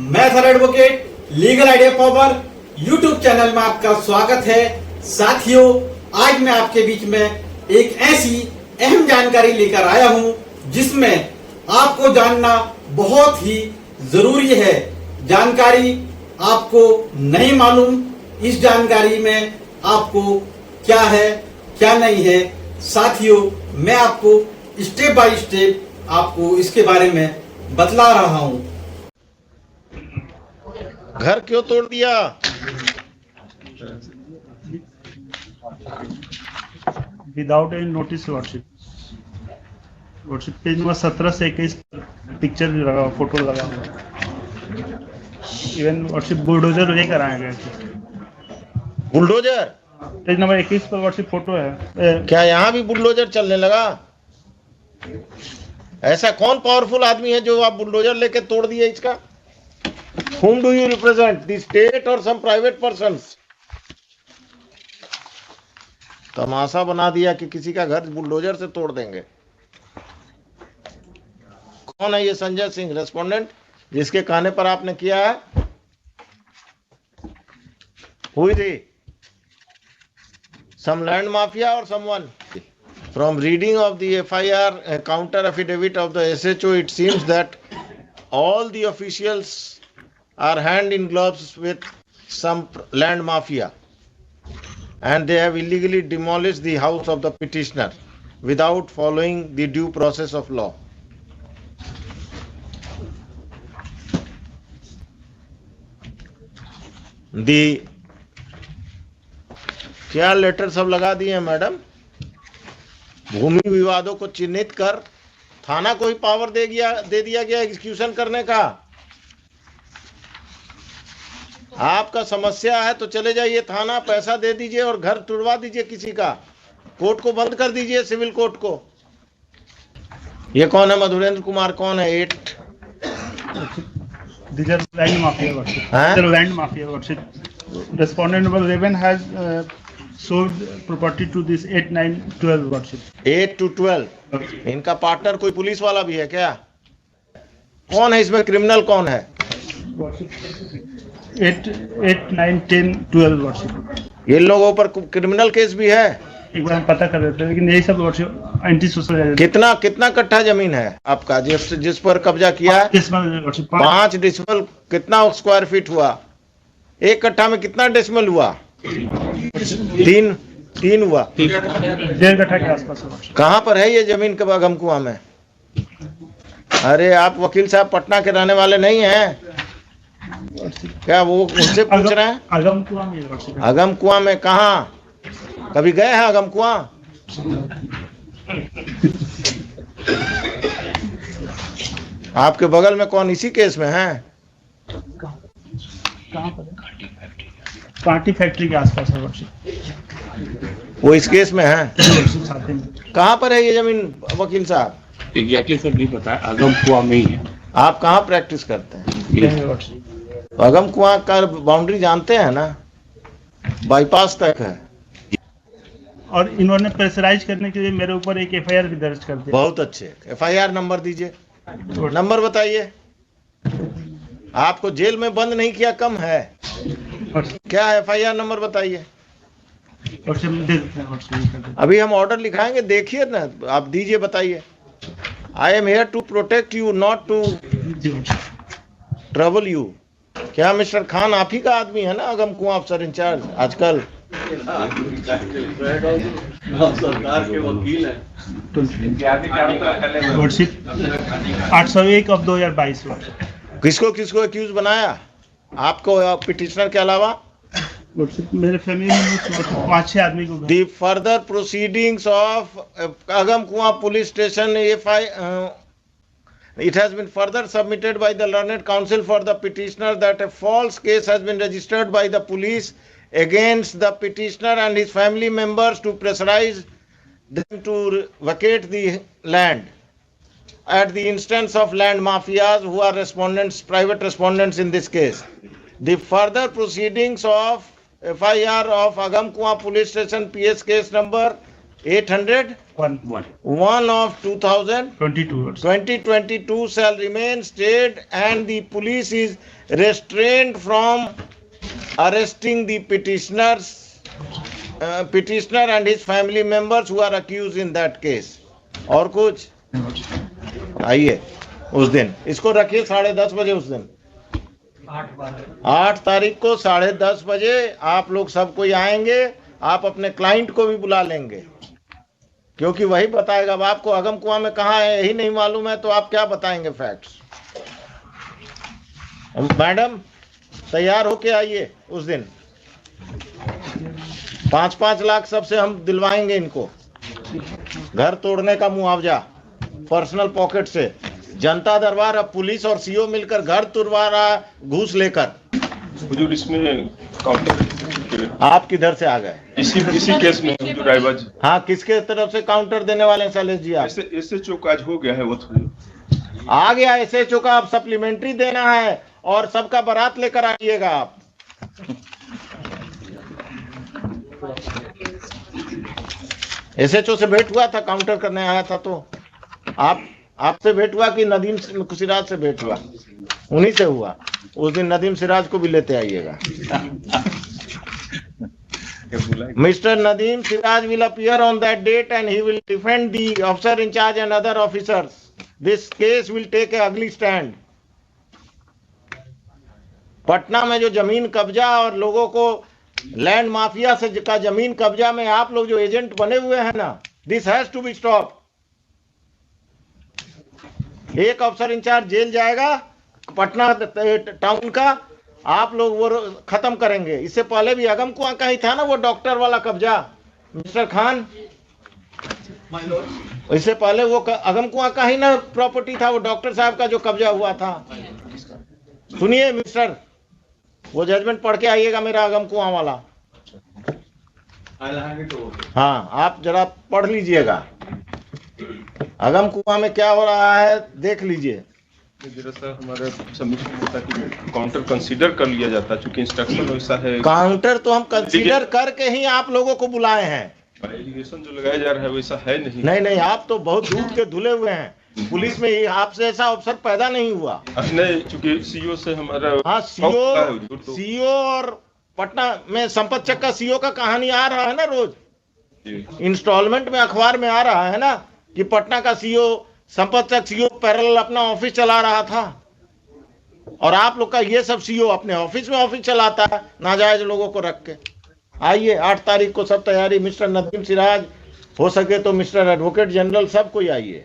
मैं थर advocate legal idea power YouTube channel में आपका स्वागत है। साथियों, आज मैं आपके बीच में एक ऐसी अहम जानकारी लेकर आया हूं जिसमें आपको जानना बहुत ही जरूरी है। जानकारी आपको नहीं मालूम, इस जानकारी में आपको क्या है क्या नहीं है। साथियों, मैं आपको स्टेप बाय स्टेप आपको इसके बारे में बतला रहा हूं। घर क्यों तोड़ दिया? Without any notice worship page number 17 से 21 पिक्चर भी लगा, फोटो लगा हुआ। इवन वर्शिप बुलडोजर लेकर आए गए थे। बुलडोजर? पेज नंबर 21 पर वर्शिप फोटो है। क्या यहाँ भी बुलडोजर चलने लगा? ऐसा कौन पावरफुल आदमी है जो आप बुलडोजर लेके तोड़ दिए इसका? Whom do you represent? The state or some private persons? तमाशा बना दिया कि किसी का घर बुलडोजर से तोड़ देंगे। कौन है ये संजय सिंह रेस्पोंडेंट जिसके कहने पर आपने किया है? Who is he? Some land mafia or someone? From reading of the FIR counter affidavit of the SHO, it seems that all the officials are hand in gloves with some land mafia, and they have illegally demolished the house of the petitioner without following the due process of law. The क्या letter सब लगा दिए हैं madam? भूमि विवादों को चिन्हित कर थाना को ही पावर दे दिया गया एग्जीक्यूशन करने का। आपका समस्या है तो चले जाइए थाना, पैसा दे दीजिए और घर तुड़वा दीजिए किसी का। कोर्ट को बंद कर दीजिए, सिविल कोर्ट को। ये कौन है? मधुरेंद्र कुमार कौन है? Land mafia worship. Land mafia worship. Respondent number 11 has sold property to this 8, 9, 12 worship। 8 to 12। इनका पार्टनर कोई पुलिस वाला भी है क्या? कौन है इसमें? क्रिमिनल कौन है? 8, 9, 10, 12 वर्शिप। ये लोगों पर क्रिमिनल केस भी है? एक बार हम पता कर देते हैं, लेकिन यही सब वर्शिप एंटी सोशल। कितना कट्ठा जमीन है आपका जिस पर कब्जा किया है? 5 डिसमल। कितना स्क्वायर फीट हुआ? एक कट्ठा में कितना डेसिमल हुआ? 3 हुआ। 1.5 कट्ठा के आसपास। कहाँ पर है ये जमीन? के अगम कुआं में? अरे आप वकील साहब पटना के रहने वाले नहीं हैं क्या? वो उनसे पूछ रहे हैं। अगम कुआं में। अगम कुआं में कहाँ? कभी गए हैं अगम कुआं? आपके बगल में कौन इसी केस में है? कहाँ पर? कांटी फैक्ट्री के आसपास है वर्शिप। वो इस केस में है? कहाँ पर है ये जमीन वकील साहब? एग्जैक्टली सर नहीं पता है, अगम कुआं में ही है। आप कहाँ प्रैक्टिस करते हैं? अगम कुआं का बाउंड्री जानते हैं ना? बाईपास तक है। और इन्होंने प्रेशराइज करने के लिए मेरे ऊपर एक एफआईआर भी दर्ज कर दिया। बहुत अच्छे। एफआईआर नंबर दीजिए। नंबर बताइए। आपको जेल में बंद नहीं किया कम है क्या? एफआईआर नंबर बताइए। अभी हम ऑर्डर लिखाएंगे, देखिए ना आप। दीजिए, बताइए। I am here to protect you, not to trouble you. क्या मिस्टर खान आप ही का आदमी है ना अगम कुआं अफसर इंचार्ज आजकल? सरकार के वकील हैं। 801 of 2022। किसको एक्यूज बनाया? आपको पिटिशनर के अलावा? मेरे फैमिली में 5-6 आदमी को। The further proceedings of Agam Kuan police station, it has been further submitted by the learned counsel for the petitioner that a false case has been registered by the police against the petitioner and his family members to pressurize them to vacate the land at the instance of land mafias who are private respondents in this case. The further proceedings of FIR of Agam Kuan police station PS case number 801 1 of 22 2022 shall remain stayed, and the police is restrained from arresting the petitioner and his family members who are accused in that case. और कुछ आइए उस दिन इसको रखिए 10:30 बजे। उस दिन 8 तारीख को 10:30 बजे आप लोग सब कोई आएंगे। आप अपने क्लाइंट को भी बुला लेंगे, क्योंकि वही बताएगा। अब आपको अगम कुआं में कहाँ है यही नहीं मालूम है, तो आप क्या बताएंगे फैक्ट्स। मैडम तैयार होके आइए उस दिन। 5-5 लाख सबसे हम दिलवाएंगे इनको, घर तोड़ने का मुआवजा पर्सनल पॉकेट से। जनता दरबार अब पुलिस और सीओ मिलकर घर तुड़वा रहा घूस लेकर। हुजूर इसमें काउंटर आप किधर से आ गए? इसी केस में हुजूर रायबाज। हाँ, किसके तरफ से काउंटर देने वाले हैं शैलेश जी? आप एसएचओ का आज हो गया है, वो आ गया एसएचओ का। अब सप्लीमेंट्री देना है और सबका बारात लेकर आइएगा आप। एसएचओ से भेंट हुआ था, काउंटर करने आया था। तो आपसे भेंट हुआ कि नदीम सिराज से भेंट हुआ? उन्हीं से हुआ। उस दिन नदीम सिराज को भी लेते आइएगा। Mr. Nadeem Siraj will appear on that date and he will defend the officer in charge and other officers. This case will take a ugly stand. Patna में जो जमीन कब्जा और लोगों को लैंड माफिया से का जमीन कब्जा में आप लोग जो एजेंट बने हुए हैं ना, this has to be stop. एक अफसर इंचार्ज जेल जाएगा पटना टाउन का, आप लोग वो खत्म करेंगे। इससे पहले भी अगम कुआं का ही था ना वो डॉक्टर वाला कब्जा, मिस्टर खान। इससे पहले वो अगम कुआं का ही ना प्रॉपर्टी था, वो डॉक्टर साहब का जो कब्जा हुआ था। सुनिए मिस्टर, वो जजमेंट पढ़ के आइएगा मेरा अगम कुआं वाला। हाँ, आप जरा पढ़ लीजिएगा अगम कुआं में क्या हो रहा है, देख लीजिए। हमारे सबमिशन होता कि काउंटर कंसीडर कर लिया जाता, चूंकि इंस्ट्रक्शन वैसा है। काउंटर तो हम कंसीडर करके ही आप लोगों को बुलाए हैं। एलिगेशन जो लगाया जा रहा है वैसा है नहीं। नहीं, आप तो बहुत दूध के धुले हुए हैं। पुलिस में ही आपसे ऐसा अफसर पैदा नहीं हुआ। नहीं, चूंकि सीओ से हमारा। हाँ, सीओ और पटना में संपत चक का सीओ का कहानी आ रहा है ना रोज इंस्टॉलमेंट में, अखबार में आ रहा है ना कि पटना का सीओ संपत चक सीओ पैरेलल अपना ऑफिस चला रहा था, और आप लोग का ये सब सीओ अपने ऑफिस में ऑफिस चलाता है नाजायज लोगों को रख के। आइए 8 तारीख को सब तैयारी। मिस्टर नदीम सिराज, हो सके तो मिस्टर एडवोकेट जनरल, सब कोई आइए।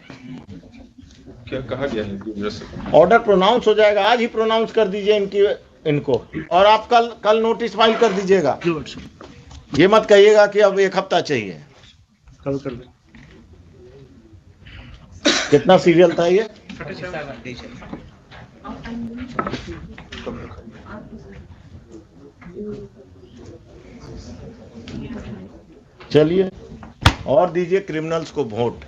क्या कहा गया है? ऑर्डर प्रोनाउंस हो जाएगा, आज ही प्रोनाउंस कर दीजिए इनको, और आप कल नोटिस फाइल कर दीजिएगा। ये मत कहिएगा कि अब 1 हफ्ता चाहिए। कल कर दे। कितना सीरियल था ये? चलिए, और दीजिए क्रिमिनल्स को वोट।